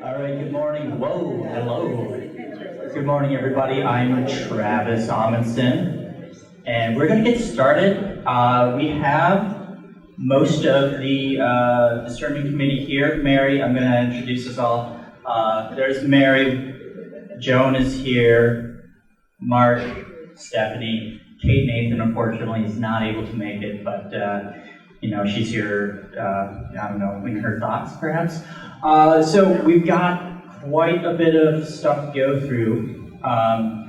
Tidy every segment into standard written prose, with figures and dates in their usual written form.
All right, good morning. Whoa, hello. Good morning, everybody. I'm Travis Amundsen, and we're going to get started. We have most of the discernment committee here. Mary, I'm going to introduce us all. There's Mary. Joan is here. Mark, Stephanie. Kate Nathan, unfortunately, is not able to make it, but she's here, I don't know, in her thoughts, perhaps. So we've got quite a bit of stuff to go through.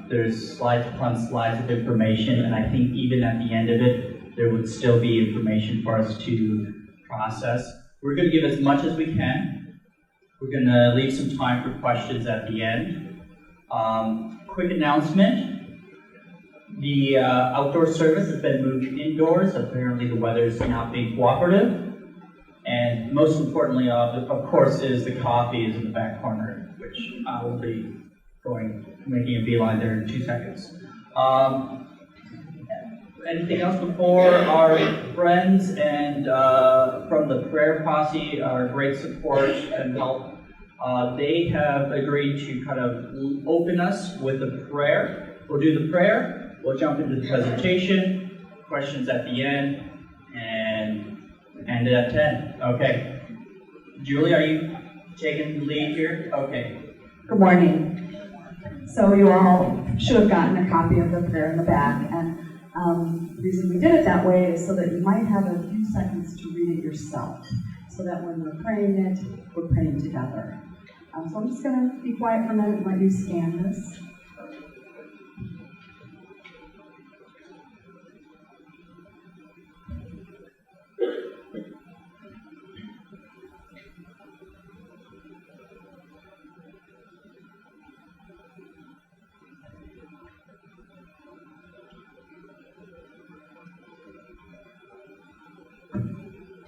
There's slides upon slides of information, and I think even at the end of it, there would still be information for us to process. We're going to give as much as we can. We're going to leave some time for questions at the end. Quick announcement. The outdoor service has been moved indoors. Apparently the weather is not being cooperative. And most importantly, of course, is the coffee is in the back corner, which I will be making a beeline there in 2 seconds. Anything else before our friends and from the prayer posse, our great support and help, they have agreed to kind of open us with a prayer. We'll do the prayer, we'll jump into the presentation, questions at the end, and end it at 10. Okay. Julie, are you taking the lead here? Okay. Good morning. So you all should have gotten a copy of the prayer in the back, and the reason we did it that way is so that you might have a few seconds to read it yourself, so that when we're praying it, we're praying together. So I'm just going to be quiet for a minute and let you scan this.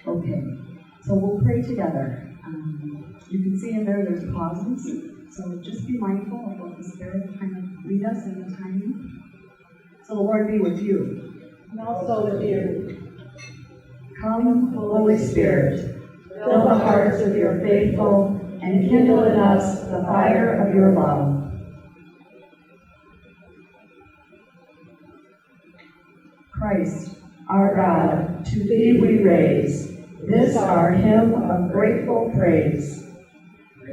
Okay, so we'll pray together. You can see in there there's pauses, so just be mindful of what the Spirit kind of lead us in the timing. So the Lord be with you. And also with you. Come, Holy Spirit, fill the hearts of your faithful and kindle in us the fire of your love. Christ, our God, to thee we raise this our hymn of grateful praise.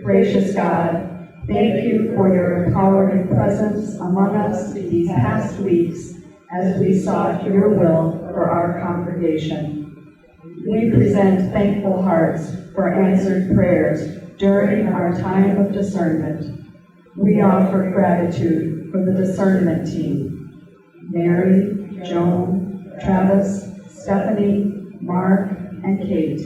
Gracious God, thank you for your empowering presence among us these past weeks as we sought your will for our congregation. We present thankful hearts for answered prayers during our time of discernment. We offer gratitude for the discernment team, Mary, Joan, Travis, Stephanie, Mark, and Kate,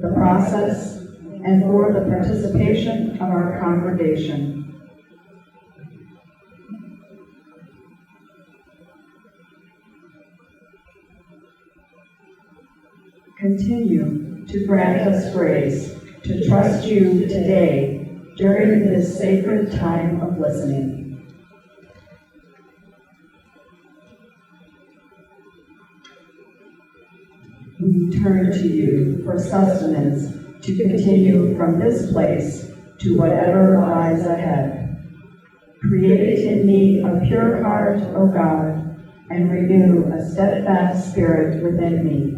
the process, and for the participation of our congregation. Continue to grant us grace to trust you today during this sacred time of listening. We turn to you for sustenance to continue from this place to whatever lies ahead. Create in me a pure heart, O God, and renew a steadfast spirit within me.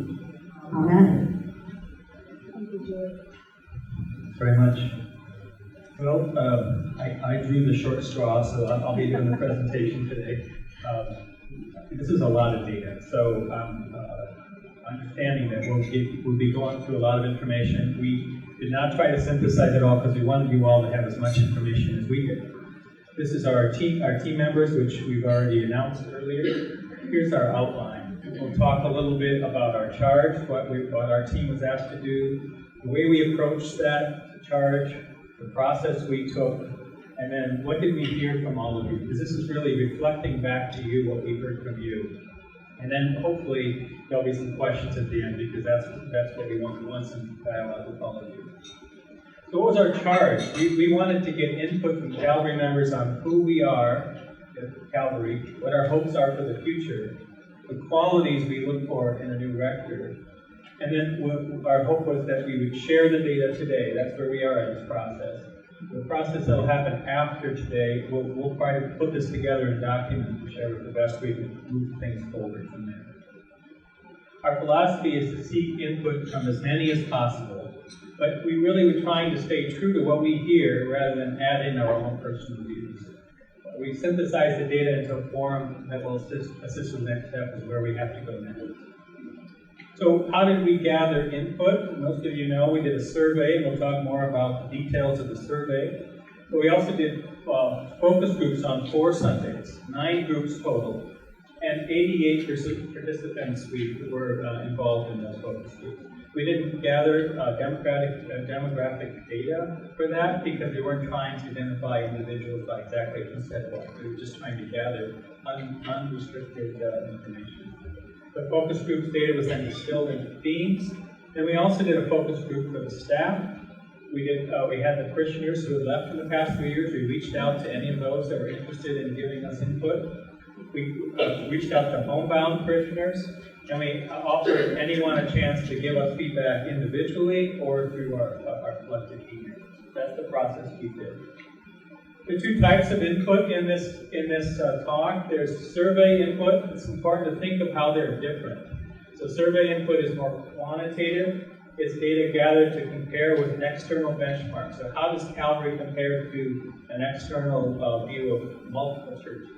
Amen. Thanks very much. Well, I drew the short straw, so I'll be doing the presentation today. This is a lot of data, so understanding that we'll be going through a lot of information. We did not try to synthesize it all because we wanted you all to have as much information as we did. This is our team members, which we've already announced earlier. Here's our outline. We'll talk a little bit about our charge, what our team was asked to do, the way we approached that charge, the process we took, and then what did we hear from all of you? Because this is really reflecting back to you what we heard from you. And then hopefully there'll be some questions at the end, because that's what we want. We want some dialogue with all of you. So what was our charge? We wanted to get input from Calvary members on who we are at Calvary, what our hopes are for the future, the qualities we look for in a new rector. And then our hope was that we would share the data today. That's where we are in this process. The process that will happen after today, we'll try to put this together in a document to share with the best we can move things forward from there. Our philosophy is to seek input from as many as possible, but we really were trying to stay true to what we hear rather than add in our own personal views. We synthesize the data into a forum that will assist with the next step is where we have to go next. So how did we gather input? Most of you know we did a survey, and we'll talk more about the details of the survey. But we also did focus groups on 4 Sundays, 9 groups total, and 88 participants were involved in those focus groups. We didn't gather demographic data for that because we weren't trying to identify individuals by exactly who said what. We were just trying to gather unrestricted information. The focus groups data was then distilled into themes. Then we also did a focus group for the staff. We had the parishioners who had left in the past few years. We reached out to any of those that were interested in giving us input. We reached out to homebound parishioners, and we offered anyone a chance to give us feedback individually or through our collective email. That's the process we did. There are 2 types of input in this talk. There's survey input. It's important to think of how they're different. So survey input is more quantitative. It's data gathered to compare with an external benchmark. So how does Calvary compare to an external view of multiple churches?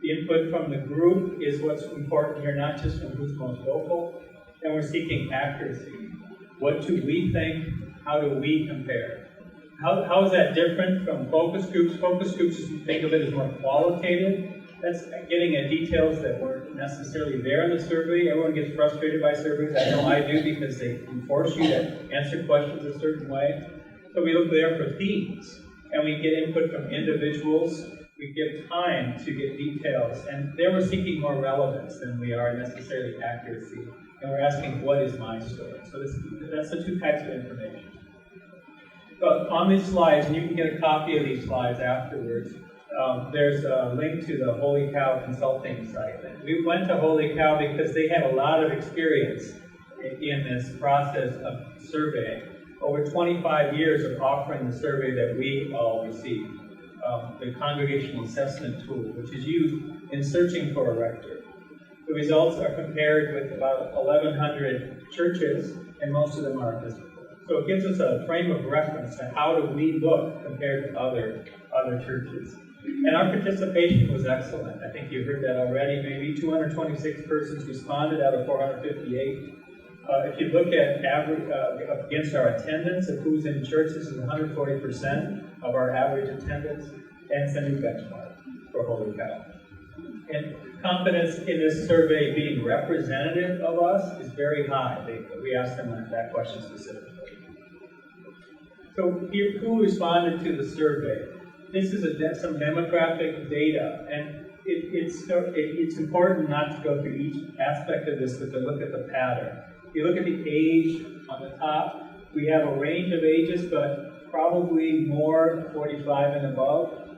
The input from the group is what's important here, not just from who's most vocal. And we're seeking accuracy. What do we think? How do we compare? How is that different from focus groups? Focus groups, if you think of it as more qualitative, that's getting at details that weren't necessarily there in the survey. Everyone gets frustrated by surveys. I know I do because they force you to answer questions a certain way. So we look there for themes, and we get input from individuals. We give time to get details, and there we're seeking more relevance than we are necessarily accuracy. And we're asking, what is my story? So that's the 2 types of information. So on these slides, and you can get a copy of these slides afterwards, there's a link to the Holy Cow consulting site. We went to Holy Cow because they have a lot of experience in this process of surveying. Over 25 years of offering the survey that we all receive, the congregational assessment tool, which is used in searching for a rector. The results are compared with about 1,100 churches, and most of them are Episcopal. So it gives us a frame of reference to how do we look compared to other churches. And our participation was excellent. I think you heard that already. Maybe 226 persons responded out of 458. If you look at average against our attendance of who's in church, this is 140% of our average attendance, and it's a new benchmark for Holy Cow. And confidence in this survey being representative of us is very high. We asked them that question specifically. So here, who responded to the survey? This is some demographic data, and it's important not to go through each aspect of this, but to look at the pattern. If you look at the age on the top, we have a range of ages, but probably more 45 and above.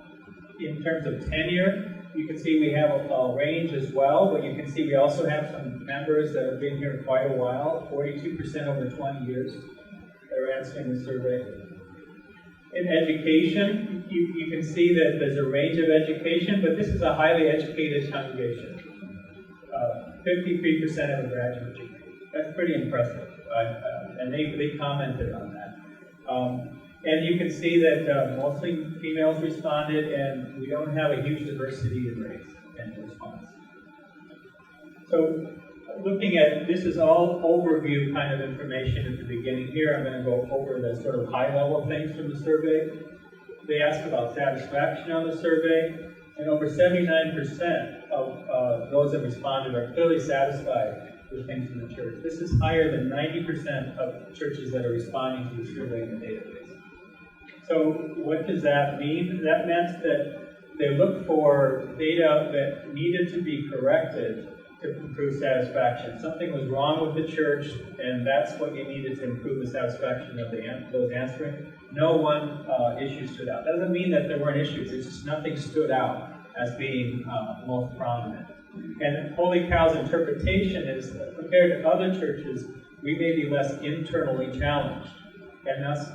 In terms of tenure, you can see we have a range as well, but you can see we also have some members that have been here quite a while, 42% over 20 years that are answering the survey. In education, you can see that there's a range of education, but this is a highly educated congregation. 53% have a graduate degree. That's pretty impressive, and they commented on that. And you can see that mostly females responded, and we don't have a huge diversity in race and response. So looking at, this is all overview kind of information at the beginning here. I'm going to go over the sort of high-level things from the survey. They asked about satisfaction on the survey, and over 79% of those that responded are clearly satisfied with things in the church. This is higher than 90% of churches that are responding to the survey in the database. So what does that mean? That meant that they looked for data that needed to be corrected to improve satisfaction. Something was wrong with the church, and that's what you needed to improve the satisfaction of those answering. No one issue stood out. That doesn't mean that there weren't issues. It's just nothing stood out as being most prominent. And Holy Cow's interpretation is that compared to other churches, we may be less internally challenged. And thus,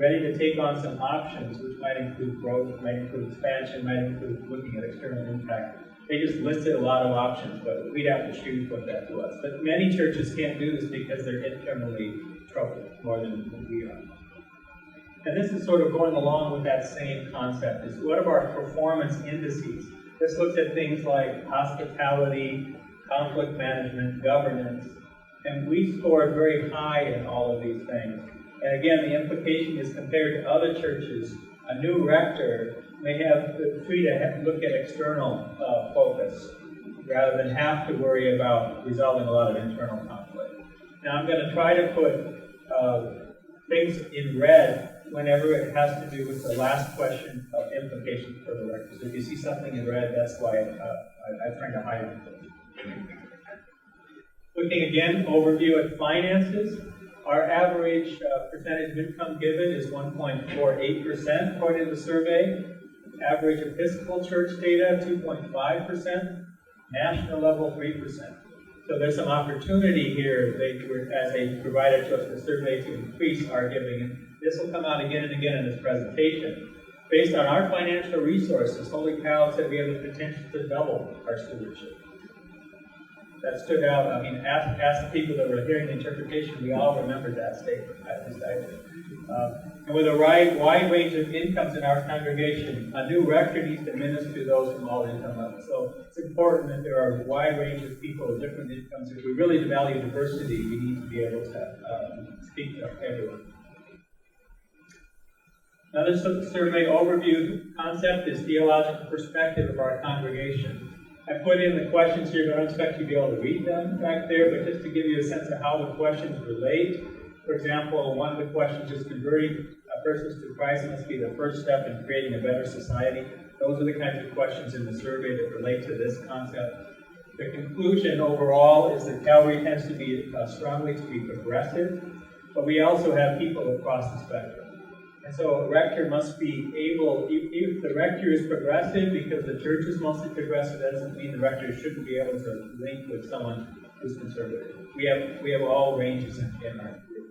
ready to take on some options, which might include growth, might include expansion, might include looking at external impact. They just listed a lot of options, but we'd have to choose what that was. But many churches can't do this because they're internally troubled more than we are. And this is sort of going along with that same concept. Is what are our performance indices? This looks at things like hospitality, conflict management, governance, and we scored very high in all of these things. And again, the implication is compared to other churches, a new rector may have the free to look at external focus rather than have to worry about resolving a lot of internal conflict. Now I'm going to try to put things in red whenever it has to do with the last question of implications for the rector. So if you see something in red, that's why I'm trying to hide it. Looking again, overview at finances. Our average percentage of income given is 1.48% according to the survey. Average Episcopal Church data, 2.5%. National level, 3%. So there's some opportunity here as they provided to us the survey to increase our giving. And this will come out again and again in this presentation. Based on our financial resources, Holy Cow said we have the potential to double our stewardship. That stood out. I mean, ask the people that were hearing the interpretation, we all remembered that statement. At least I did. And with a wide range of incomes in our congregation, a new rector needs to minister to those from all income levels. So it's important that there are a wide range of people with different incomes. If we really value diversity, we need to be able to speak to everyone. Another survey overview concept is theological perspective of our congregation. I put in the questions here, but I don't expect you to be able to read them back there, but just to give you a sense of how the questions relate. For example, one of the questions is converting persons to Christ must be the first step in creating a better society. Those are the kinds of questions in the survey that relate to this concept. The conclusion overall is that Calvary tends to be strongly to be progressive, but we also have people across the spectrum. And so a rector must be able, if the rector is progressive because the church is mostly progressive, that doesn't mean the rector shouldn't be able to link with someone who's conservative. We have all ranges in our group.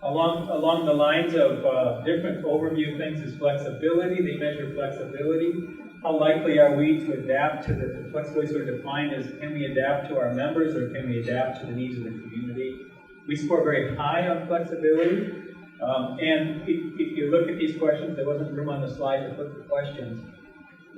Along the lines of different overview things is flexibility. They measure flexibility. How likely are we to adapt to the flexibility sort of defined as can we adapt to our members or can we adapt to the needs of the community? We score very high on flexibility. And if you look at these questions, there wasn't room on the slide to put the questions.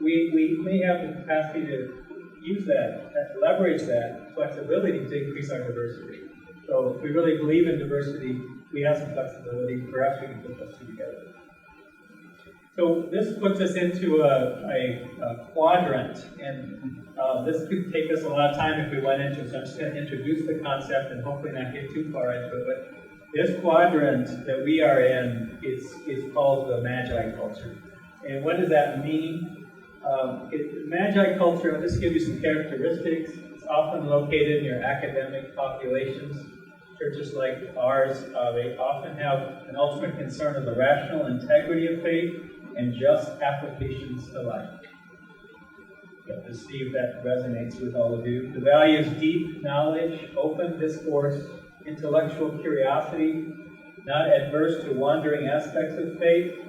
We may have the capacity to use that, leverage that flexibility to increase our diversity. So if we really believe in diversity, we have some flexibility. Perhaps we can put those two together. So this puts us into a quadrant, and this could take us a lot of time if we went into it. So I'm just going to introduce the concept and hopefully not get too far into it. But this quadrant that we are in is called the Magi culture. And what does that mean? Magi culture, I'll just give you some characteristics. It's often located in your academic populations. Churches like ours, they often have an ultimate concern of the rational integrity of faith and just applications to life. To see if that resonates with all of you. The value is deep knowledge, open discourse, intellectual curiosity, not adverse to wandering aspects of faith,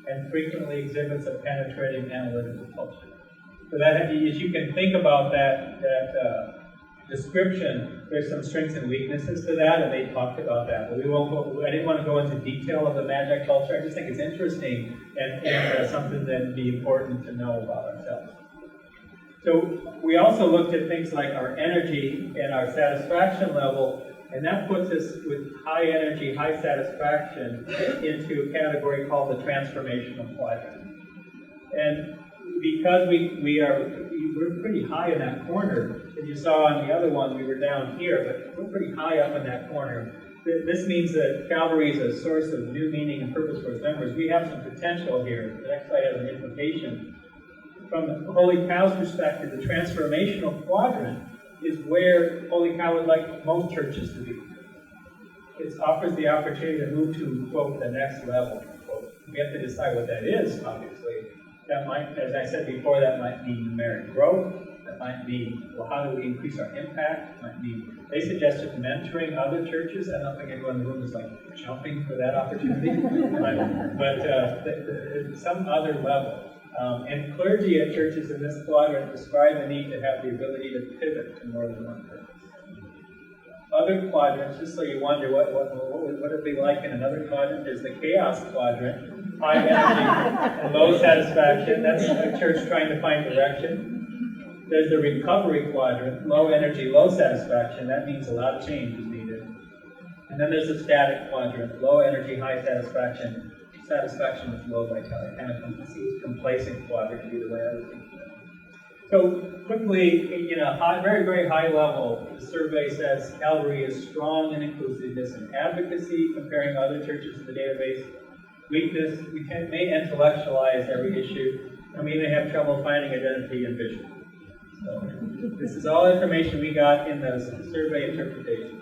and frequently exhibits a penetrating analytical culture. So that, as you can think about that description, there's some strengths and weaknesses to that, and they talked about that. But we won't go. I didn't want to go into detail of the Magi culture. I just think it's interesting and something that would be important to know about ourselves. So we also looked at things like our energy and our satisfaction level. And that puts us with high energy, high satisfaction into a category called the transformational quadrant. And because we're pretty high in that corner, as you saw on the other one, we were down here, but we're pretty high up in that corner. This means that Calvary is a source of new meaning and purpose for its members. We have some potential here. The next slide has an implication. From the Holy Cow's perspective, the transformational quadrant is where Holy Cow would like most churches to be. It offers the opportunity to move to, quote, the next level. Quote. We have to decide what that is, obviously. That might, as I said before, that might mean numeric growth. That might be, well, how do we increase our impact? It might be, they suggested mentoring other churches. I don't think anyone in the room is like jumping for that opportunity, but some other level. And clergy at churches in this quadrant describe the need to have the ability to pivot to more than one purpose. Other quadrants, just so you wonder what would it be like in another quadrant, there's the chaos quadrant, high energy and low satisfaction. That's a church trying to find direction. There's the recovery quadrant, low energy, low satisfaction. That means a lot of change is needed. And then there's the static quadrant, low energy, high satisfaction. Satisfaction with low vitality, kind of complacent quadrant, either way I would think of it. So quickly, very, very high level, the survey says Calvary is strong in inclusiveness and advocacy, comparing other churches in the database. Weakness, we may intellectualize every issue, and we may have trouble finding identity and vision. So this is all information we got in the survey interpretation.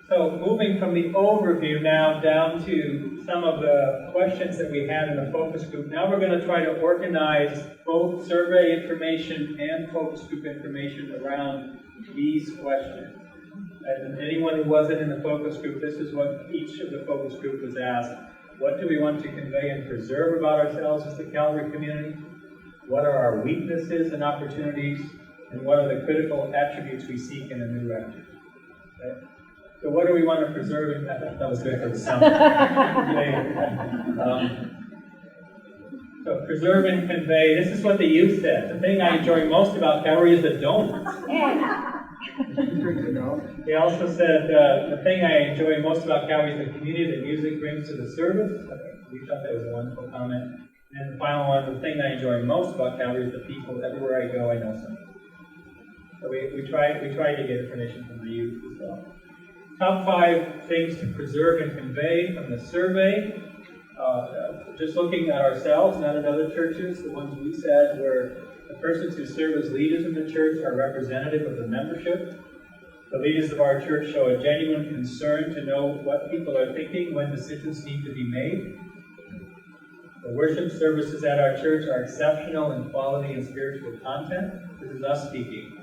So moving from the overview now down to some of the questions that we had in the focus group. Now we're going to try to organize both survey information and focus group information around these questions. And anyone who wasn't in the focus group, this is what each of the focus group was asked. What do we want to convey and preserve about ourselves as the Calvary community? What are our weaknesses and opportunities? And what are the critical attributes we seek in a new rector? Okay? So what do we want to preserve? That was good for the sound. So preserve and convey. This is what the youth said. The thing I enjoy most about Calvary is the donuts. They also said the thing I enjoy most about Calvary is the community that music brings to the service. We thought that was a wonderful comment. And the final one, the thing I enjoy most about Calvary is the people. Everywhere I go, I know something. So we try to get information from the youth as well. Top 5 things to preserve and convey from the survey. Just looking at ourselves, not at other churches, the ones we said were the persons who serve as leaders in the church are representative of the membership. The leaders of our church show a genuine concern to know what people are thinking when decisions need to be made. The worship services at our church are exceptional in quality and spiritual content. This is us speaking.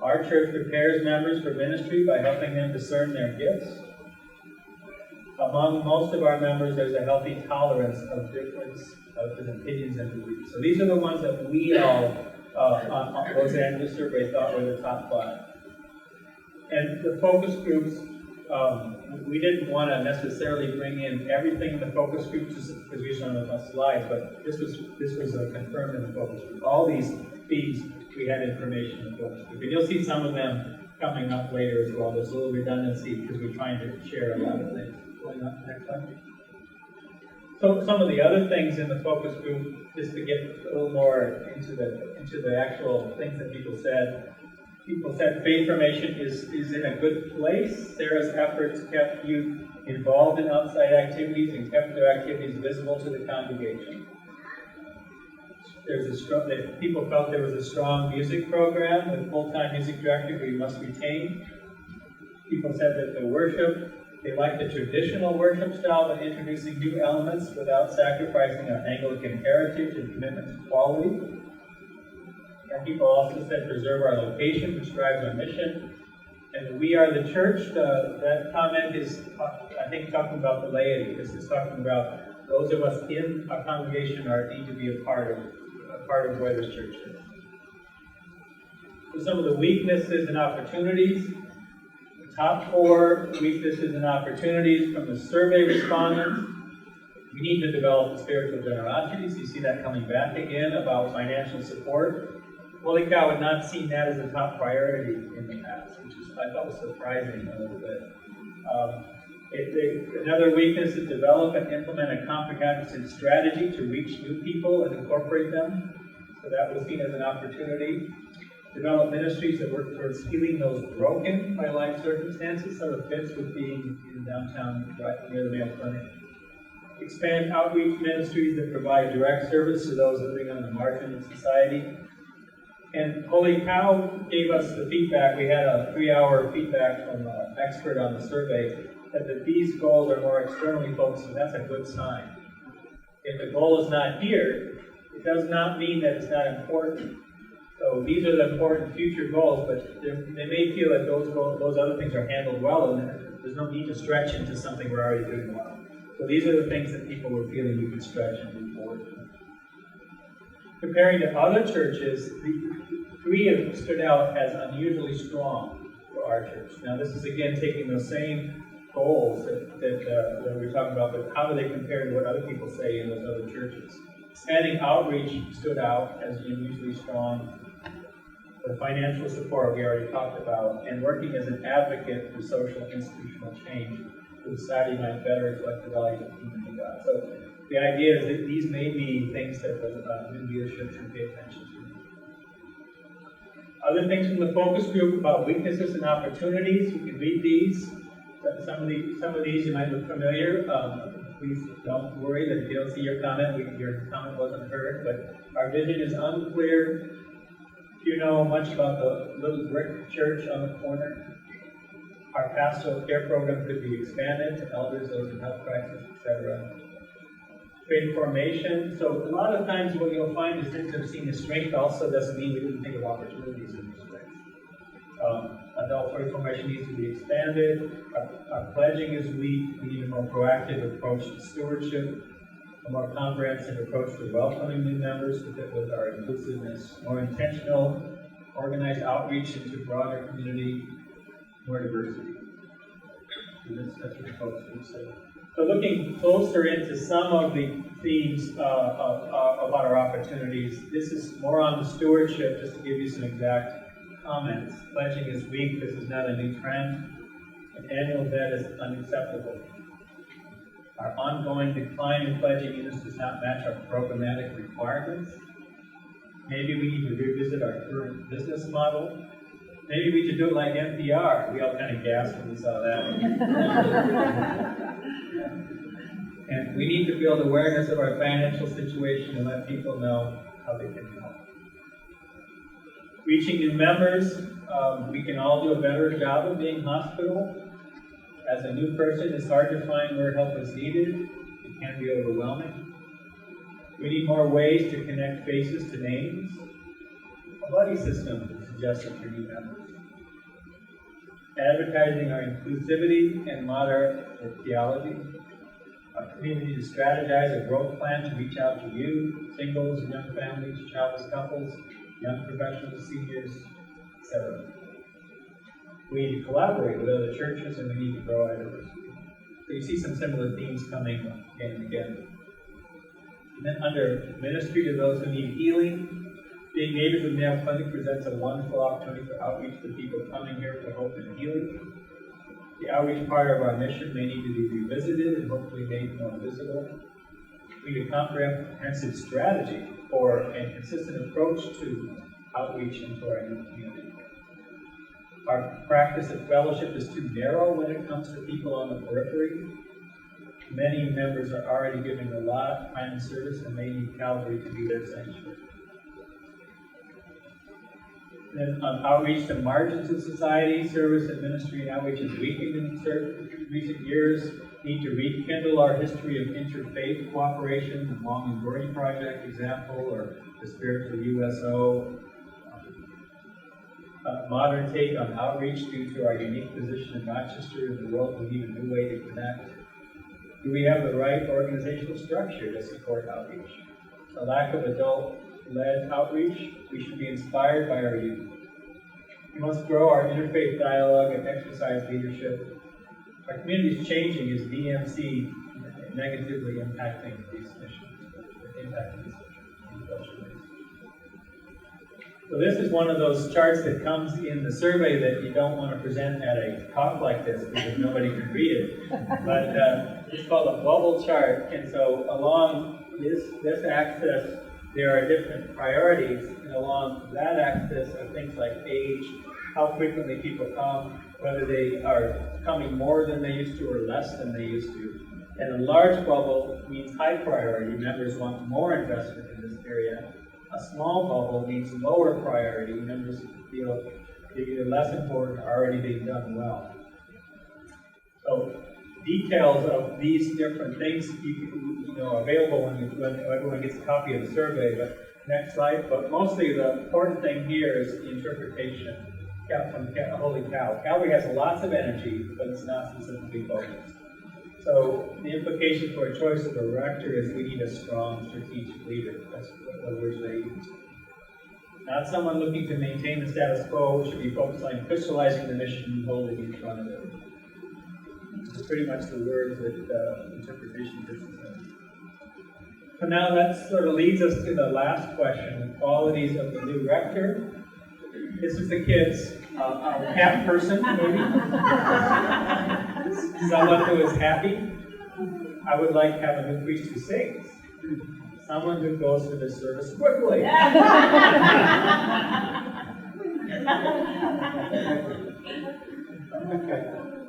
Our church prepares members for ministry by helping them discern their gifts. Among most of our members, there's a healthy tolerance of difference of opinions and beliefs. So these are the ones that we all, on those end of the survey, thought were the top 5. And the focus groups, we didn't want to necessarily bring in everything in the focus groups because we just don't have enough slides, but this was confirmed in the focus group. All these themes, we had information in the focus group. And you'll see some of them coming up later as well. There's a little redundancy because we're trying to share a lot of things. Going on next slide. So some of the other things in the focus group, just to get a little more into the actual things that people said. People said faith formation is in a good place. Sarah's efforts kept youth involved in outside activities and kept their activities visible to the congregation. People felt there was a strong music program with full-time music director who we must retain. People said that the worship, they liked the traditional worship style but introducing new elements without sacrificing our Anglican heritage and commitment to quality. And people also said preserve our location, which drives our mission. And we are the church. That comment is, I think, talking about the laity. This is talking about those of us in our congregation need to be a part of where this church is. So some of the weaknesses and opportunities. The top 4 weaknesses and opportunities from the survey respondents. We need to develop spiritual generosity. So you see that coming back again about financial support. Holy Cow had not seen that as a top priority in the past, which I thought was surprising a little bit. Another weakness is develop and implement a comprehensive strategy to reach new people and incorporate them. So that was seen as an opportunity. Develop ministries that work towards healing those broken by life circumstances. Sort of fits with being in downtown, right near the Mayo Clinic. Expand outreach ministries that provide direct service to those living on the margin of society. And Holy Cow gave us the feedback. We had a 3-hour feedback from an expert on the survey that these goals are more externally focused, and that's a good sign. If the goal is not here, It does not mean that it's not important. So these are the important future goals, but they may feel that those other things are handled well, and there's no need to stretch into something we're already doing well. So these are the things that people were feeling we could stretch and move forward. Comparing to other churches, three have stood out as unusually strong for our church. Now this is again taking those same goals that we were talking about, but how do they compare to what other people say in those other churches? Expanding outreach stood out as unusually strong. The financial support we already talked about, and working as an advocate for social institutional change so society might better reflect the values of the kingdom of God. So the idea is that these may be things that the new leadership should pay attention to. Other things from the focus group about weaknesses and opportunities. You can read these. Some of these you might look familiar. Please don't worry that if you don't see your comment wasn't heard. But our vision is unclear. If you know much about the little brick church on the corner, our pastoral care program could be expanded to elders, those in health crisis, etc. Faith formation. So a lot of times what you'll find is things that are seen as strength also doesn't mean we didn't think of opportunities in those ways. Adult faith formation needs to be expanded. Our pledging is weak. We need a more proactive approach to stewardship, a more comprehensive approach to welcoming new members to fit with our inclusiveness, more intentional, organized outreach into broader community, more diversity. That's what the folks would say. So looking closer into some of the themes about our opportunities, this is more on the stewardship, just to give you some exact comments. Pledging is weak. This is not a new trend. An annual debt is unacceptable. Our ongoing decline in pledging units does not match our programmatic requirements. Maybe we need to revisit our current business model. Maybe we should do it like NPR. We all kind of gasped when we saw that. And we need to build awareness of our financial situation and let people know how they can help. Reaching new members, we can all do a better job of being hospitable. As a new person, it's hard to find where help is needed. It can be overwhelming. We need more ways to connect faces to names. A buddy system is suggested for new members. Advertising our inclusivity and moderate theology. Our community to strategize a growth plan to reach out to you, singles, young families, childless couples, young professionals, seniors, etc. We need to collaborate with other churches, and we need to grow our diversity. So you see some similar themes coming again and again. And then under ministry to those who need healing, being neighbors with Mayo Clinic presents a wonderful opportunity for outreach to people coming here for hope and healing. The outreach part of our mission may need to be revisited and hopefully made more visible. We need a comprehensive strategy for a consistent approach to outreach into our new community. Our practice of fellowship is too narrow when it comes to people on the periphery. Many members are already giving a lot of time and service and may need Calvary to be their sanctuary. Then outreach to margins of society, service and ministry and outreach is weakened in recent years. Need to rekindle our history of interfaith cooperation, the Long Enduring Project example, or the Spiritual USO. Modern take on outreach due to our unique position in Rochester in the world. We need a new way to connect. Do we have the right organizational structure to support outreach? A lack of adult-led outreach. We should be inspired by our youth. We must grow our interfaith dialogue and exercise leadership. Our community is changing as DMC negatively impacting these missions. So this is one of those charts that comes in the survey that you don't want to present at a talk like this because nobody can read it. But it's called a bubble chart, and so along this axis there are different priorities, and along that axis are things like age, how frequently people come, whether they are coming more than they used to or less than they used to. And a large bubble means high priority. Members want more investment in this area. A small bubble means lower priority. Members feel they're either less important or already being done well. So details of these different things available when everyone gets a copy of the survey. But next slide. But mostly the important thing here is the interpretation from Holy Cow. Calvary has lots of energy, but it's not specifically focused. So the implication for a choice of a rector is we need a strong strategic leader. That's what words they use. Not someone looking to maintain the status quo. We should be focused on crystallizing the mission and holding in front of it. It's pretty much the words that interpretation gives us. So now that sort of leads us to the last question, the qualities of the new rector. This is the kids. A cat person, maybe? Someone who is happy. I would like to have a new priest who sings. Someone who goes to the service quickly.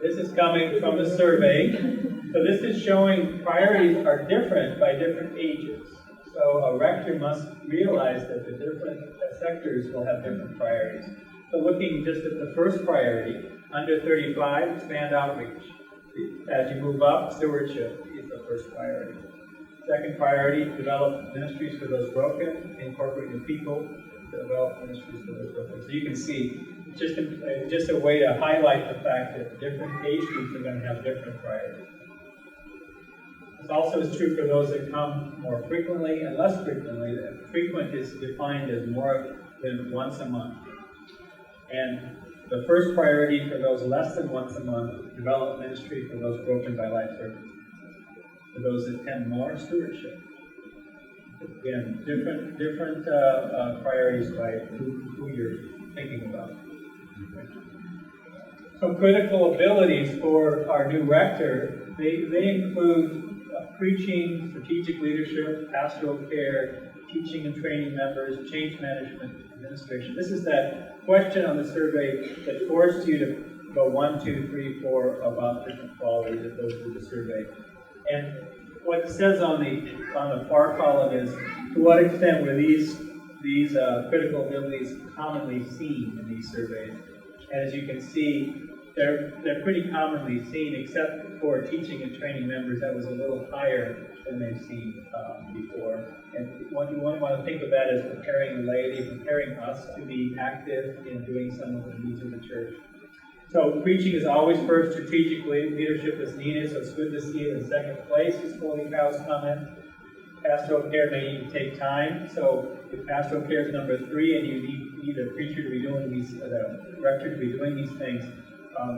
This is coming from the survey. So this is showing priorities are different by different ages. So a rector must realize that the different sectors will have different priorities. So looking just at the first priority, under 35, expand outreach. As you move up, stewardship is the first priority. Second priority, develop ministries for those broken, incorporate new people, develop ministries for those broken. So you can see, it's just a way to highlight the fact that different age groups are going to have different priorities. This also is true for those that come more frequently and less frequently. Frequent is defined as more than once a month. And the first priority for those less than once a month, develop ministry for those broken by life circumstances. For those that attend more, stewardship. Again, different priorities by who you're thinking about. Some critical abilities for our new rector, they include preaching, strategic leadership, pastoral care, teaching and training members, change management, administration. This is that question on the survey that forced you to go 1, 2, 3, 4 about different qualities that go through the survey. And what it says on the far column is, to what extent were these critical abilities commonly seen in these surveys? And as you can see, they're pretty commonly seen, except for teaching and training members. That was a little higher than they've seen before. And what you want to think of that as preparing the laity, preparing us to be active in doing some of the needs of the church. So preaching is always first, strategic leadership is needed, so it's good to see it in second place, is Holy Cow's comment. Pastoral care may need to take time, so if pastoral care is number 3 and you need a preacher to be doing these, the rector to be doing these things,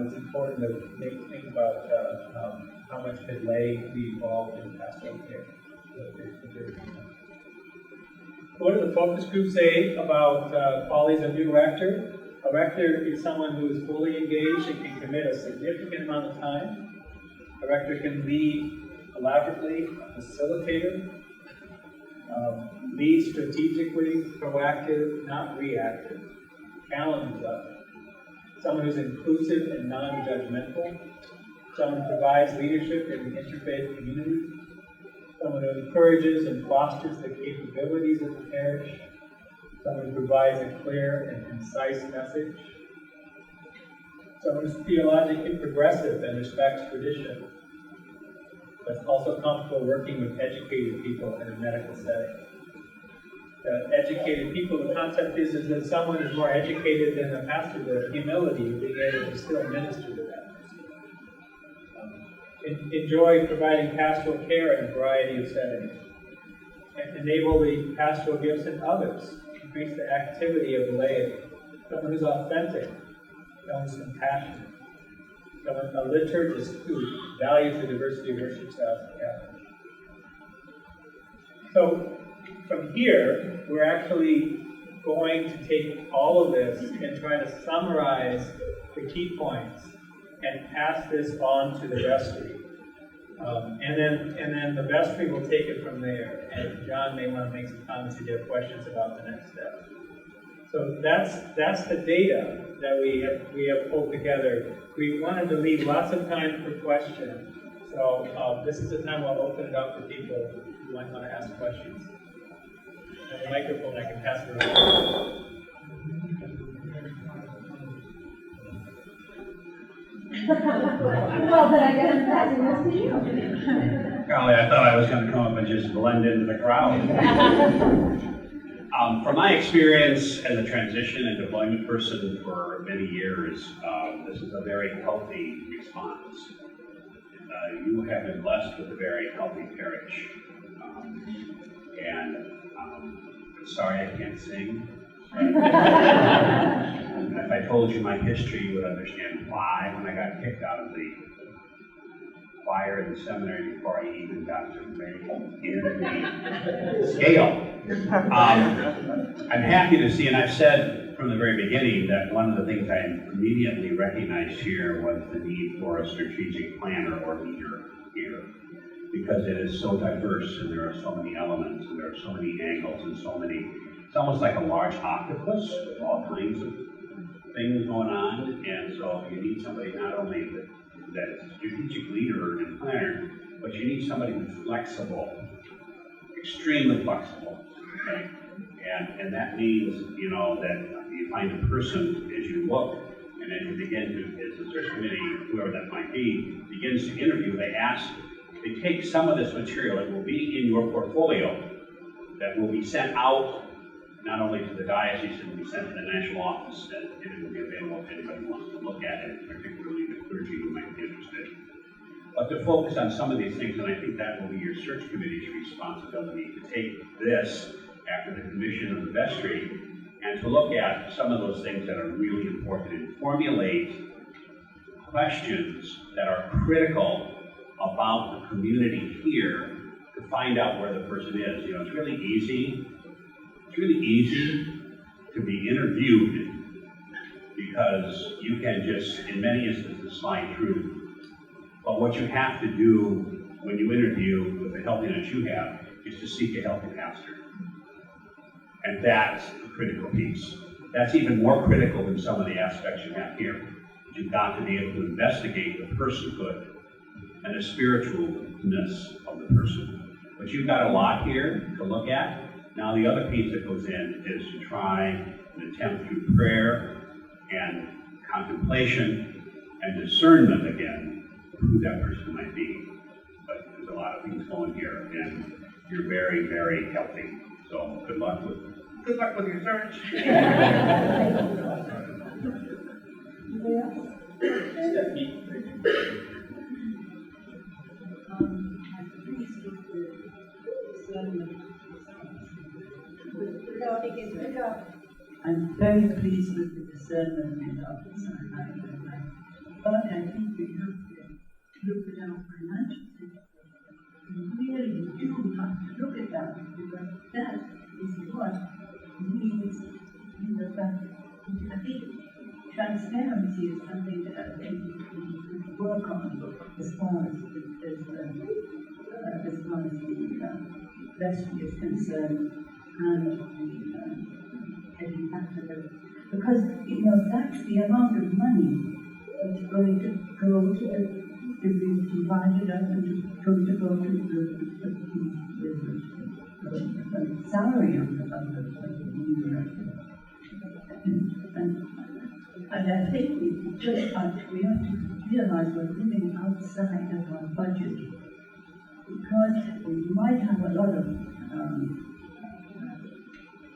it's important to think about how much could lay be involved in pastoral care. What do the focus groups say about qualities of new rector? A rector is someone who is fully engaged and can commit a significant amount of time. A rector can lead elaborately, a facilitator, lead strategically, proactive, not reactive, challenge level. Someone who's inclusive and non-judgmental. Someone who provides leadership in the interfaith community. Someone who encourages and fosters the capabilities of the parish. Someone who provides a clear and concise message. Someone who's theologically progressive and respects tradition, but also comfortable working with educated people in a medical setting. Educated people, the concept is that someone is more educated than a pastor, the humility of being able to still minister to that person. Enjoy providing pastoral care in a variety of settings. And enable the pastoral gifts in others. Increase the activity of the laity. Someone who's authentic. Someone who's compassionate. Someone, a liturgist who values the diversity of worship styles of Catholic. So, from here, we're actually going to take all of this and try to summarize the key points and pass this on to the vestry. And then the vestry will take it from there. And John may want to make some comments if you have questions about the next step. So that's the data that we have pulled together. We wanted to leave lots of time for questions. So this is the time I'll open it up for people who might want to ask questions. And the microphone, I can pass it around. Well, then I guess I'm passing this to you. Golly, I thought I was going to come up and just blend into the crowd. From my experience as a transition and deployment person for many years, this is a very healthy response. You have been blessed with a very healthy parish. Sorry I can't sing. If I told you my history, you would understand why when I got kicked out of the choir in the seminary before I even got to make in the scale. I'm happy to see, and I've said from the very beginning that one of the things I immediately recognized here was the need for a strategic planner or leader here, because it is so diverse and there are so many elements and there are so many angles and so many, it's almost like a large octopus with all kinds of things going on, and so you need somebody not only that is a strategic leader and planner, but you need somebody who's flexible, extremely flexible, okay? And that means, you know, that you find a person as you look, and as you begin to, as the search committee, whoever that might be, begins to interview, they take some of this material that will be in your portfolio, that will be sent out not only to the diocese, it will be sent to the national office, and it will be available if anybody wants to look at it, particularly the clergy who might be interested. But to focus on some of these things, and I think that will be your search committee's responsibility, to take this after the commission of the vestry and to look at some of those things that are really important and formulate questions that are critical about the community here to find out where the person is. You know, it's really easy to be interviewed because you can just, in many instances, slide through. But what you have to do when you interview with the healthiness you have is to seek a healthy pastor. And that's the critical piece. That's even more critical than some of the aspects you have here. You've got to be able to investigate the personhood and the spiritualness of the person. But you've got a lot here to look at. Now the other piece that goes in is to try and attempt through prayer and contemplation and discernment again who that person might be. But there's a lot of things going here, and you're very, very healthy. So good luck with your search. I'm very pleased with the discernment results, but I think we have to look at our financial situation. We really do have to look at that, because that is what means that I think transparency is something that I think we could work on as far as the vestry is concerned, and getting back to the, because you know that's the amount of money that's going to go to be divided up and going to go to the salary of the new director. And I think we have to realize we're living outside of our budget, because we might have a lot of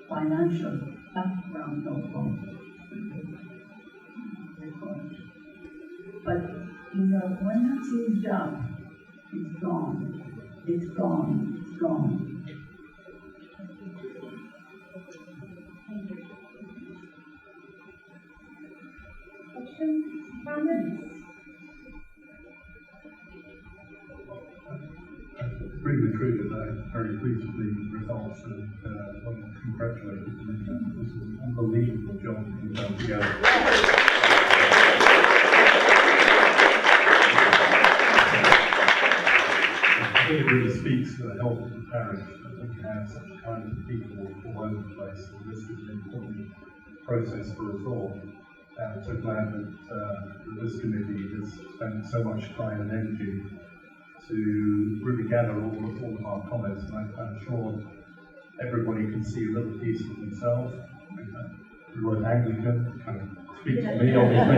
financial background but you know, when that's used up, it's gone. It's gone. It's gone. Questions, comments? Bring the trigger, though, very pleased with the results, and want to congratulate you. This is an unbelievable job you've done together. I think it really speaks to the health of the parish that we have such kind of people all over the place, and this is an important process for us all. I'm so glad that this committee has spent so much time and energy to really gather all of our comments, and I'm sure everybody can see a little piece of themselves. The word Anglican kind of speaks to me, obviously.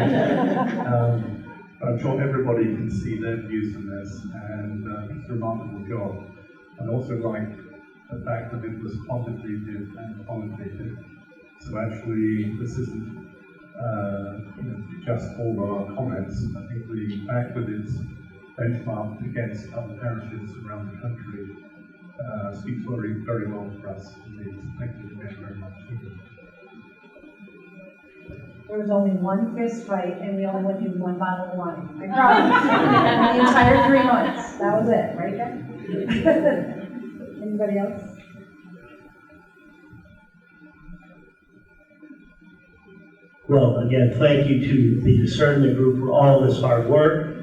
I'm sure everybody can see their views on this, and it's a remarkable job. I also like the fact that it was quantitative and qualitative. So actually, this isn't just all of our comments. I think the fact that it's benchmarked against other parishes around the country speaks very, very well for us indeed. Thank you again very much. There was only one fist fight, and we only went through one bottle of wine. I promise. The entire 3 months. That was it, right, Jen? Anybody else? Well, again, thank you to the Discernment Group for all of this hard work.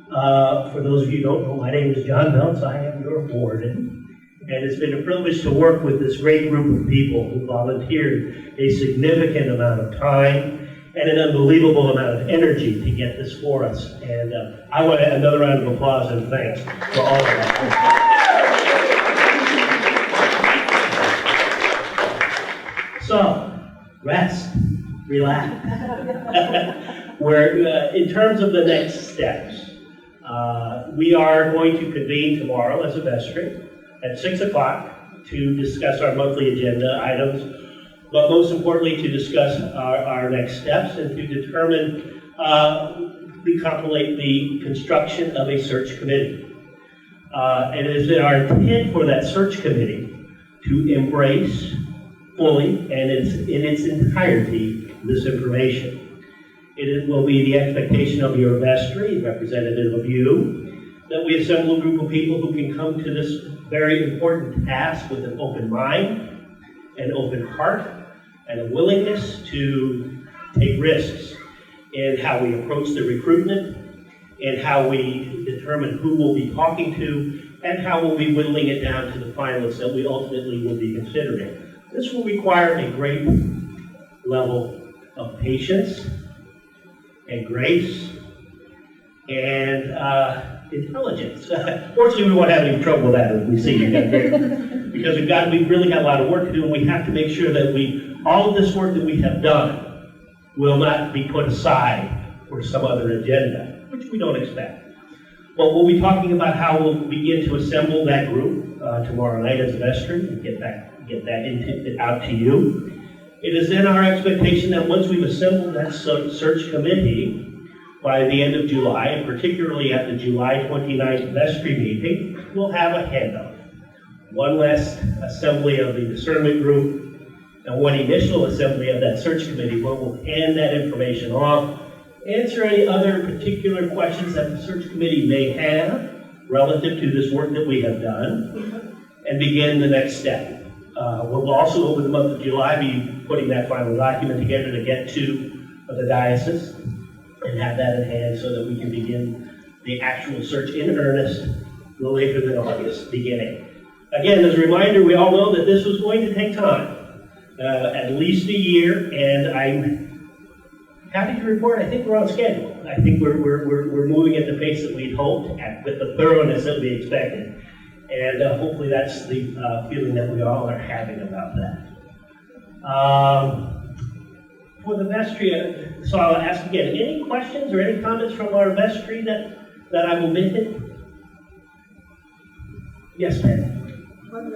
For those of you who don't know, my name is John Belts. I am your warden. And it's been a privilege to work with this great group of people who volunteered a significant amount of time and an unbelievable amount of energy to get this for us. And I want to another round of applause and thanks for all of that. So, rest, relax. In terms of the next steps, we are going to convene tomorrow as a vestry at 6 o'clock to discuss our monthly agenda items, but most importantly to discuss our next steps and to determine, recompilate the construction of a search committee. And it is our intent for that search committee to embrace fully and in its entirety this information. It will be the expectation of your vestry, representative of you, that we assemble a group of people who can come to this very important task with an open mind, an open heart, and a willingness to take risks in how we approach the recruitment, and how we determine who we'll be talking to, and how we'll be whittling it down to the finalists that we ultimately will be considering. This will require a great level of patience and grace and intelligence. Fortunately, we won't have any trouble with that as we see because we've really got a lot of work to do, and we have to make sure that all of this work that we have done will not be put aside for some other agenda, which we don't expect. But we'll be talking about how we'll begin to assemble that group tomorrow night as a vestry and get that out to you. It is then our expectation that once we've assembled that search committee by the end of July, and particularly at the July 29th vestry meeting, we'll have a handoff. One last assembly of the discernment group and one initial assembly of that search committee where we'll hand that information off, answer any other particular questions that the search committee may have relative to this work that we have done, and begin the next step. We'll also, over the month of July, be putting that final document together to get to the diocese and have that in hand so that we can begin the actual search in earnest no later than August beginning. Again, as a reminder, we all know that this was going to take time, at least a year, and I'm happy to report I think we're on schedule. I think we're moving at the pace that we'd hoped, with the thoroughness that we expected. And hopefully that's the feeling that we all are having about that. For the vestry, so I'll ask again, any questions or any comments from our vestry that I've omitted? Yes, ma'am. One of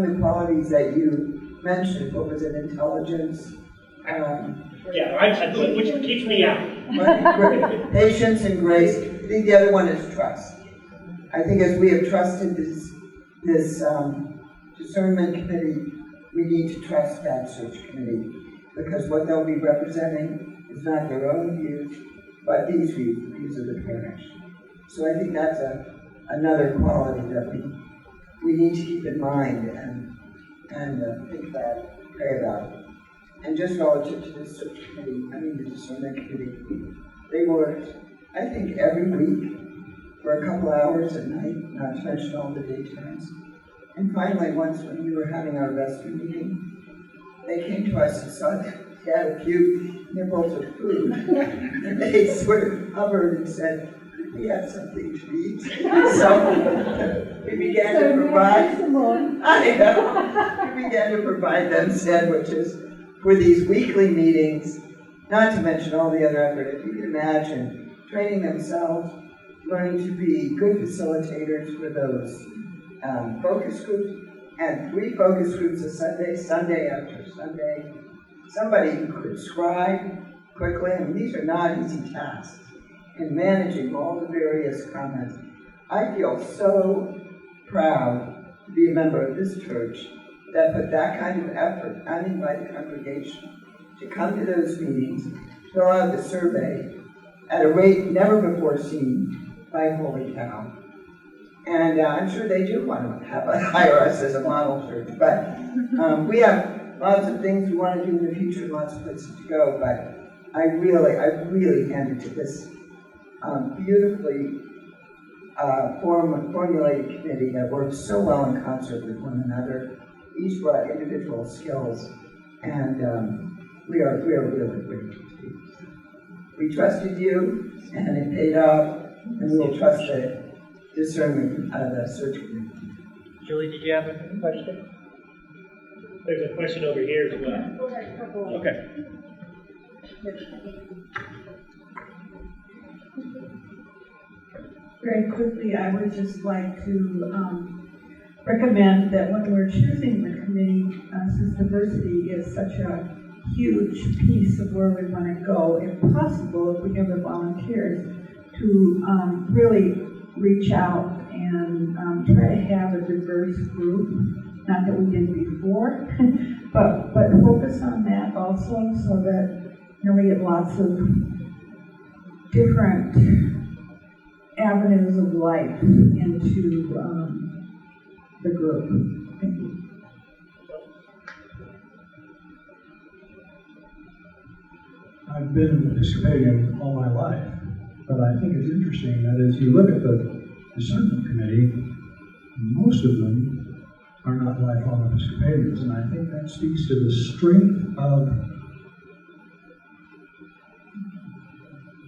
the qualities that you mentioned, what was it, intelligence? Which keeps me out. Patience and grace. I think the other one is trust. I think as we have trusted this discernment committee, we need to trust that search committee, because what they'll be representing is not their own views, but these views of the parish. So I think that's another quality that we need to keep in mind and think about, pray about. And just relative to the search committee, the discernment committee, they worked, I think, every week for a couple hours at night, not to mention all the daytimes. And finally, once when we were having our vestry meeting, they came to us and saw that we had a few nibbles of food. And they sort of hovered and said, we have something to eat. So we began to provide, we began to provide them sandwiches for these weekly meetings, Not to mention all the other effort, if you can imagine, training themselves, learning to be good facilitators for those focus groups, and 3 focus groups a Sunday, Sunday after Sunday. Somebody who could scribe quickly, I mean, these are not easy tasks, and managing all the various comments. I feel so proud to be a member of this church that put that kind of effort, uninvited congregation, to come to those meetings, fill out the survey at a rate never before seen by Holy Cow. And I'm sure they do want to hire us as a model church, but we have lots of things we want to do in the future, lots of places to go, but I really hand it to this beautifully formulated committee that works so well in concert with one another. Each brought individual skills, and we are really grateful to you. We trusted you, and it paid off, and we will trust the discernment the search committee. Julie, did you have a question? There's a question over here as well. Okay. Very quickly, I would just like to recommend that when we're choosing the committee, since diversity is such a huge piece of where we want to go, if possible, if we have the volunteers, to really reach out and try to have a diverse group. Not that we did before, but focus on that also, so that we get lots of different avenues of life into the group. Thank you. I've been an Episcopalian all my life, but I think it's interesting that as you look at the discernment committee, most of them are not lifelong Episcopalians, and I think that speaks to the strength of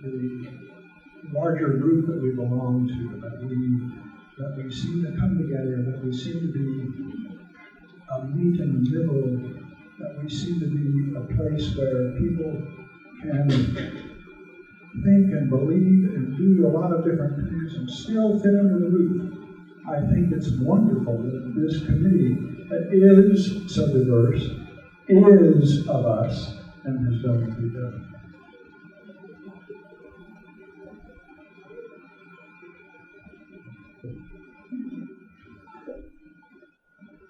the larger group that we belong to, that we seem to come together, that we seem to be a meet in the middle, that we seem to be a place where people can think and believe and do a lot of different things and still fit under the roof. I think it's wonderful that this committee that is so diverse is of us and has done what we've done.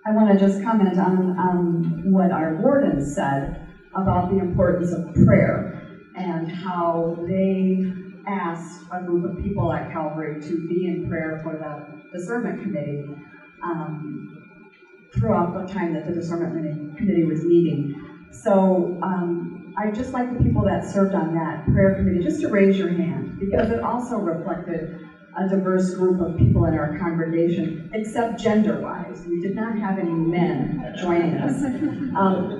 I want to just comment on what our warden said about the importance of prayer and how they asked a group of people at Calvary to be in prayer for the discernment committee throughout the time that the discernment committee was meeting. So I'd just like the people that served on that prayer committee just to raise your hand, because it also reflected a diverse group of people in our congregation, except gender-wise. We did not have any men joining us.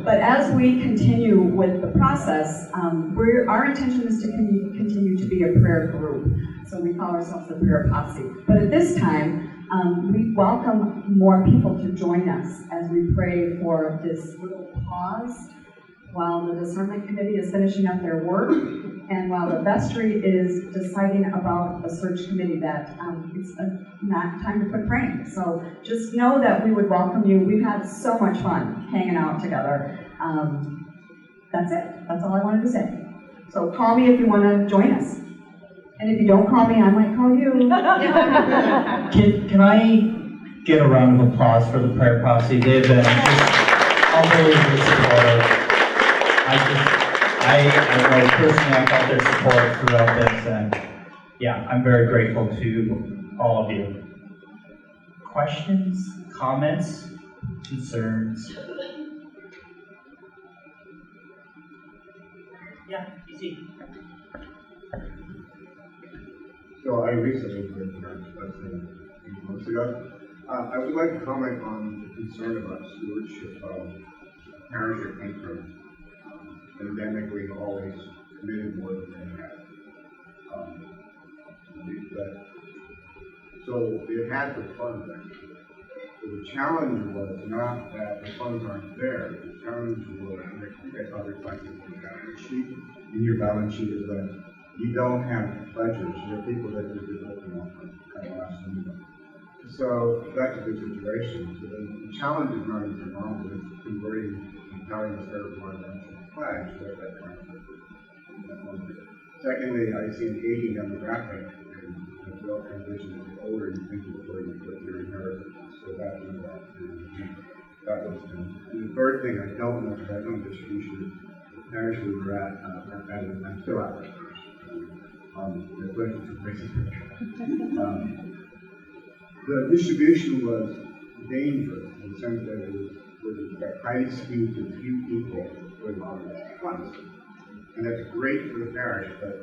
But as we continue with the process, our intention is to continue to be a prayer group. So we call ourselves the Prayer Posse. But at this time, we welcome more people to join us as we pray for this little pause while the discernment committee is finishing up their work, and while the vestry is deciding about a search committee that it's not time to quit praying. So just know that we would welcome you. We've had so much fun hanging out together. That's it. That's all I wanted to say. So call me if you want to join us. And if you don't call me, I might call you. Can I get a round of applause for the prayer posse? They've been just unbelievably supportive. I know personally I felt their support throughout this, and yeah, I'm very grateful to all of you. Questions, comments, concerns? Yeah, easy. So I recently joined the church, less than 8 months ago. I would like to comment on the concern about stewardship of parish or patrons. Endemically always committed more than they have. So it had the fund, So the challenge was not that the funds aren't there. The challenge was, and I think I saw reflected in the balance sheet, in your balance sheet, is that you don't have pledges. You have people that you're just looking at kind of last minute. So that's a good situation. So the challenge is not in Toronto, it's converting Italian Spirit Residential pledge to that kind of thing. Secondly, I see an aging demographic, and as well transition to the older, you think before you put your inheritance. So that was done. And the third thing, I don't know, because I don't know distribution, parish we were at, and I'm still at that parish. The question to places. The distribution was dangerous in the sense that it was highly skewed to few people with a lot of funds. And that's great for the parish, but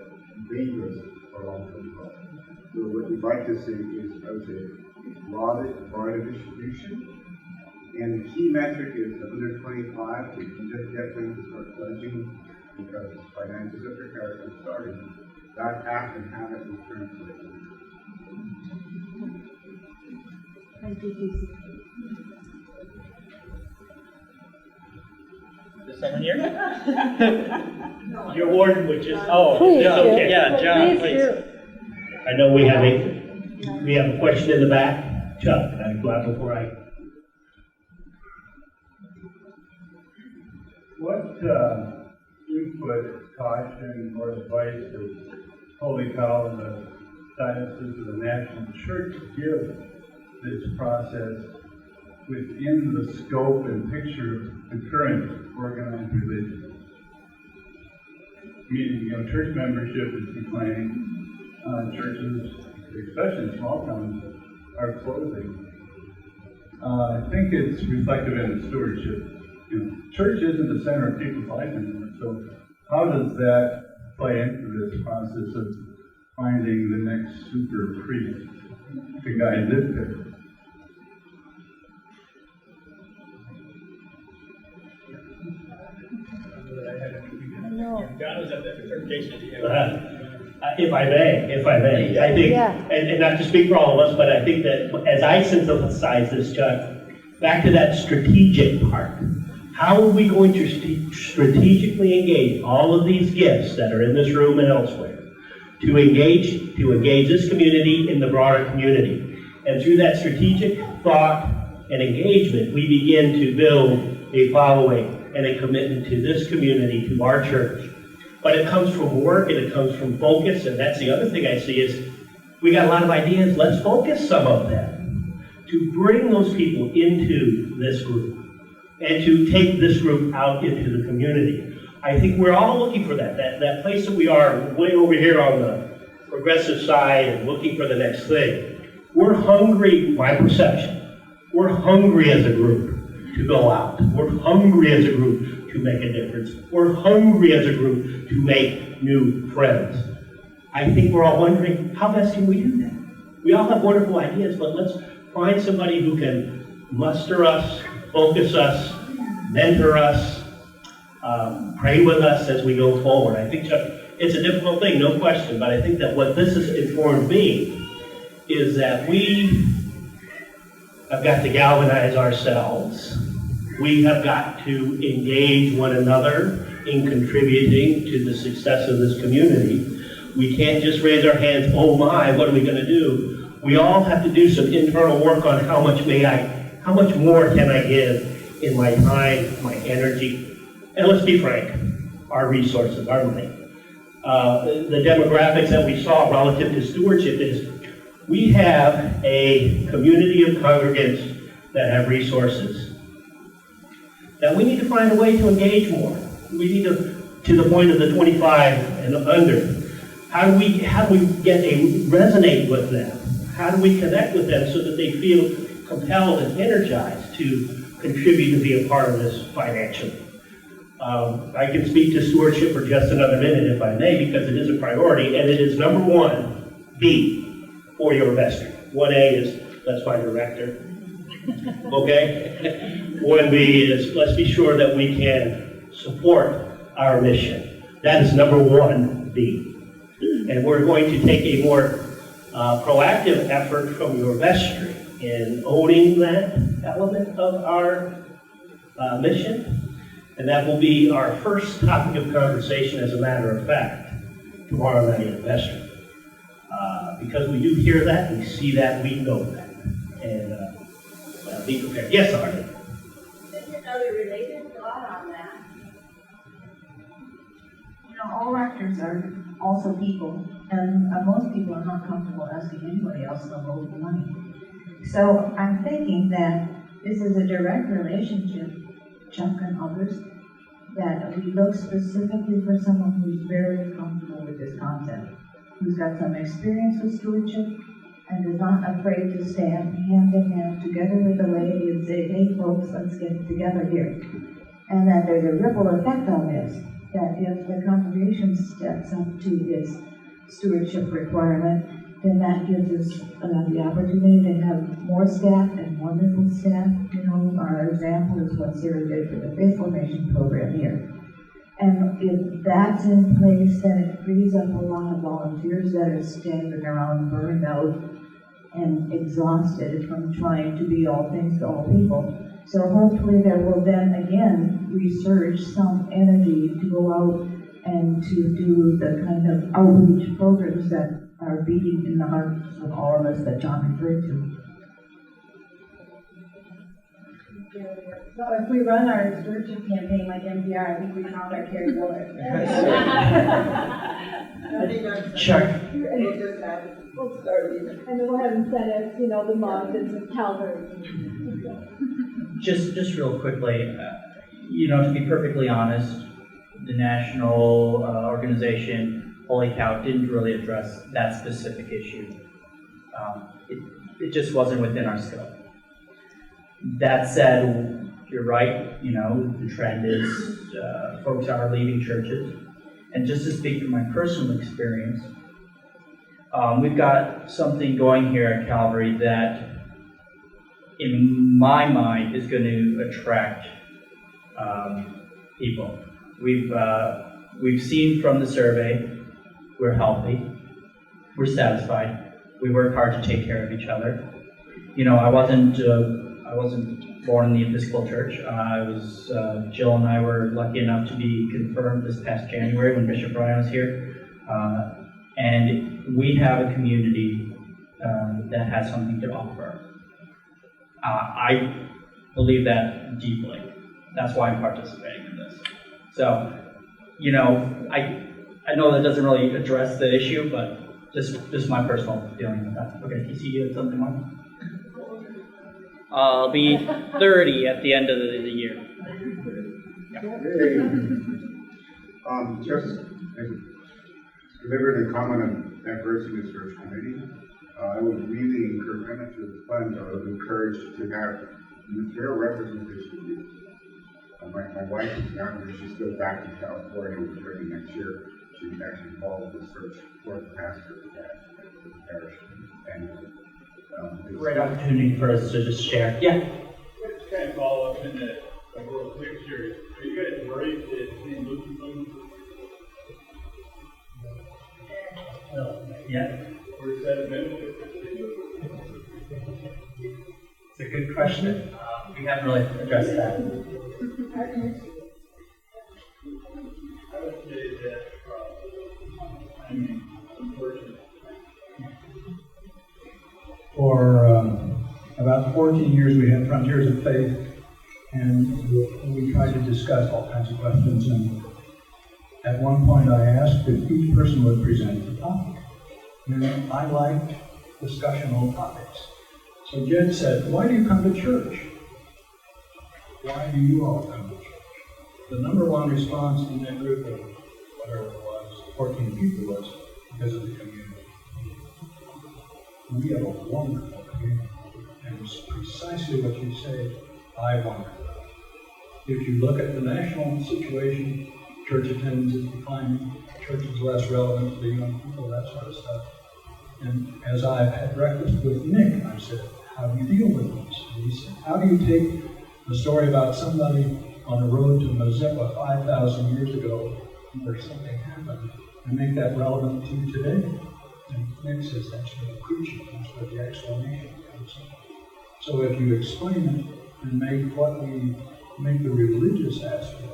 dangerous for long-term growth. So what we'd like to see is, I would say, broader distribution. And the key metric is the 125, we can just get them to start pledging because finances of their parish are starting. That act and have it returned to the Thank you, Casey. Is someone here? Your warden would just. Oh, Please yeah, do. okay. Yeah, John, Please please. do. I know we have a question in the back. Chuck, can I go out before I? What input, caution, or advice does Holy Cow and the Diocese of the National Church give this process within the scope and picture of the current organized religion? Meaning, church membership is declining. Churches, especially in small towns, are closing. I think it's reflective in the stewardship. Church isn't the center of people's life anymore. So how does that play into this process of finding the next super priest to guide this picture? John was at that interpretation. If I may, I think, Yeah. and not to speak for all of us, but I think that as I synthesize this, Chuck, back to that strategic part. How are we going to strategically engage all of these gifts that are in this room and elsewhere to engage this community in the broader community? And through that strategic thought and engagement, we begin to build a following and a commitment to this community, to our church. But it comes from work and it comes from focus, and that's the other thing I see is we got a lot of ideas, let's focus some of them to bring those people into this group and to take this group out into the community. I think we're all looking for that place that we are way over here on the progressive side and looking for the next thing. We're hungry, my perception, we're hungry as a group to go out. We're hungry as a group to make a difference. We're hungry as a group to make new friends. I think we're all wondering, how best can we do that? We all have wonderful ideas, but let's find somebody who can muster us, focus us, mentor us, pray with us as we go forward. I think, Chuck, it's a difficult thing, no question, but I think that what this has informed me is that we have got to galvanize ourselves. We have got to engage one another in contributing to the success of this community. We can't just raise our hands, oh my, what are we going to do? We all have to do some internal work on how much more can I give in my time, my energy, and let's be frank, our resources, our money. The demographics that we saw relative to stewardship is we have a community of congregants that have resources that we need to find a way to engage more. We need to the point of the 25 and under. How do we resonate with them? How do we connect with them so that they feel compelled and energized to contribute and be a part of this financially? I can speak to stewardship for just another minute if I may, because it is a priority, and it is number 1B for your vestry. 1A is let's find a rector. Okay? 1B is let's be sure that we can support our mission. That is number 1B. And we're going to take a more proactive effort from your vestry in owning that element of our mission. And that will be our first topic of conversation, as a matter of fact, tomorrow night at Vestry. Because we do hear that, we see that, we know that. And be prepared. Yes, Arnie? There's another related thought on that. You know, all rectors are also people, and most people are not comfortable asking anybody else to hold the money. So I'm thinking that this is a direct relationship, Chuck and others, that we look specifically for someone who's very comfortable with this concept, who's got some experience with stewardship, and is not afraid to stand hand in hand together with the laity and say, hey folks, let's get together here. And that there's a ripple effect on this, that if the congregation steps up to its stewardship requirement, then that gives us the opportunity to have more staff and wonderful staff. You know, our example is what Sarah did for the faith formation program here. And if that's in place, then it frees up a lot of volunteers that are standing around burned out and exhausted from trying to be all things to all people. So hopefully there will then again resurge some energy to go out and to do the kind of outreach programs that are beating in the hearts of all of us that John referred to. So if we run our stewardship campaign like NPR, I think we found our Carrie Bullard. Chuck. And then we'll have incentives, you know, the month and some Calvary. Just real quickly, you know, to be perfectly honest, the national organization, Holy Cow, didn't really address that specific issue. It just wasn't within our scope. That said, you're right, you know, the trend is folks are leaving churches. And just to speak from my personal experience, we've got something going here at Calvary that, in my mind, is going to attract people. We've seen from the survey, we're healthy, we're satisfied, we work hard to take care of each other. You know, I wasn't born in the Episcopal Church. Jill and I were lucky enough to be confirmed this past January when Bishop Brian was here. And we have a community that has something to offer. I believe that deeply. That's why I'm participating in this. So, you know, I know that doesn't really address the issue, but just my personal feeling with that. Okay, TC, you had something more? I'll be 30 at the end of the year. Yeah. Just delivering a comment on diversity in the search committee. I would really encourage, I'm not sure the fund, I would encourage to have material representation of youth. My wife is younger, she's still back in California, we're ready next year. She was actually involved with the search for the pastor of the parish. And great opportunity for us to just share. Yeah. Let's kind of follow up in the world picture. Are you guys worried that the movement No. Yeah. or is that a benefit? It's a good question. We haven't really addressed that. I would say that unfortunately. For about 14 years, we had Frontiers of Faith, and we tried to discuss all kinds of questions. And at one point, I asked if each person would present a topic. And I liked discussional topics. So Jed said, "Why do you come to church? Why do you all come to church?" The number one response in that group of whatever it was, 14 people, was because of the community. We have a wonderful community, and it's precisely what you say, I wonder. If you look at the national situation, church attendance is declining, church is less relevant to the young people, that sort of stuff. And as I've had breakfast with Nick, I said, how do you deal with this? And he said, how do you take the story about somebody on a road to Mazeppa 5,000 years ago where something happened and make that relevant to today? And Nick says that's where the preaching, that's where the explanation comes in. So if you explain it and make the religious aspect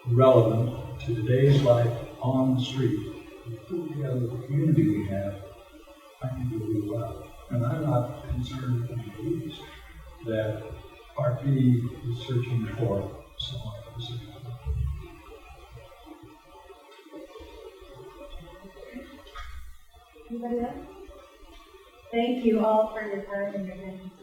relevant to today's life on the street, and put together the community we have, I think it'll do well. And I'm not concerned in the least that RP is searching for someone specific. Anybody else? Thank you all for your time and your attention.